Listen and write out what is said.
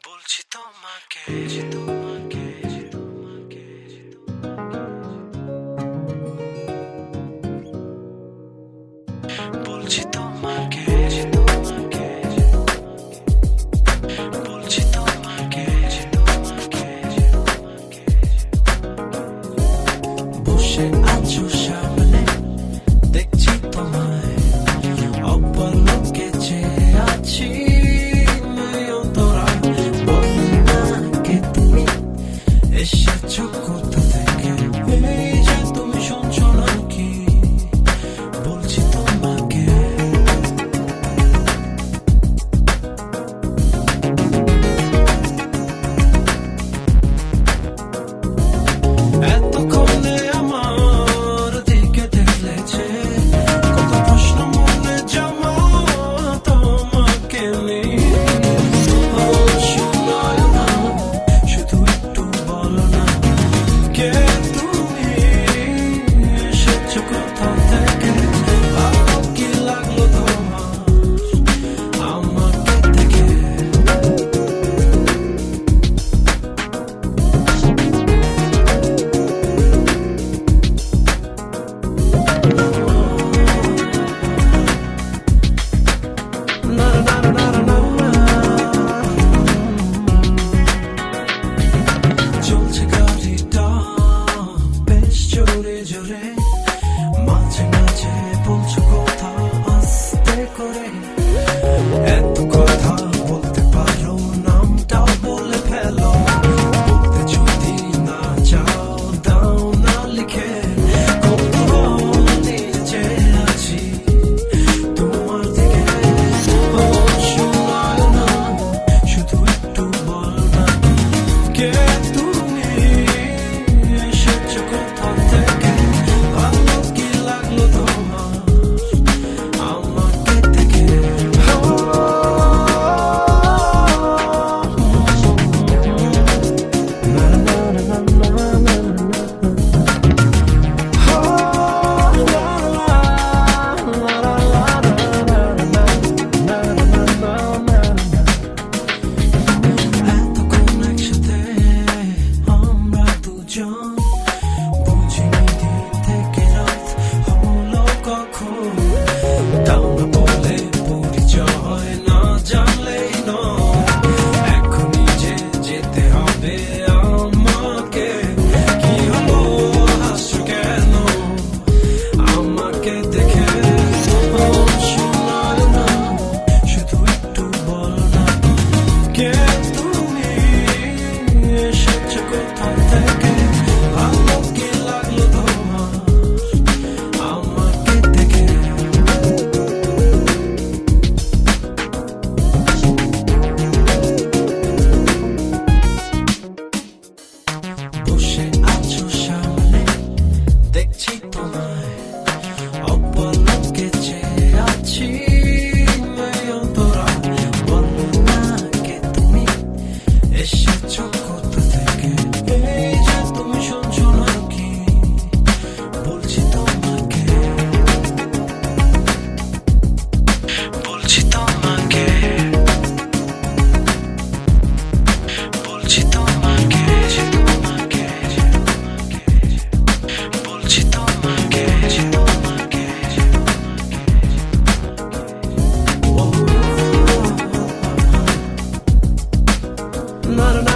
বলছি তোমাকে বলছি তোমাকে বলছি তোমাকে বসে আছো সামনে দেখছি তোমায় অপলকে চেয়ে আছি এসেছো কোথা থেকে এই যে তুমি শুনছো নাকি বলছি তোমাকে এতক্ষণে আমার দিকে দেখলেছে কত প্রশ্ন মনে জমা তোমাকে নেই চলছে গাড়িটা বেশ জোরে জোরে মাঝে মাঝে বলছো কথা আস্তে করে এত কথা বলতে পারো নামটাও বলে ফেলো বলতে যদি না চাও দাও না লিখে কৌতূহল নিয়ে চেয়ে আছি তোমার দিকে ও শোনায় না শুধু একটু বল না কে তুমি এসেছো কোথা থেকে ভালো কি লাগলো তোমার আমাকে দেখে এতক্ষণ একসাথে আমরা দুজন বুঝিনি দিন থেকে রাত হলো কখন তাও না বলে পরিচয় না জানলেই নয় এখনই যে যেতে হবে আমাকে কি হলো হাসছো কেন আমাকে দেখে ও শোনায় না শুধু একটু বল না কে তুমি এসেছো কোথা থেকে ভালো কি লাগলো তোমার আমাকে দেখে বসে আছো সামনে দেখছি তোমায় অপলকে চেয়ে আছি তোরা বলো না কে তুমি এসেছো কোথা থেকে এই যে তুমি শুনছো নাকি বলছি তোমাকে বলছি তোমাকে বলছি তোমাকে বলছি তোমাকে না না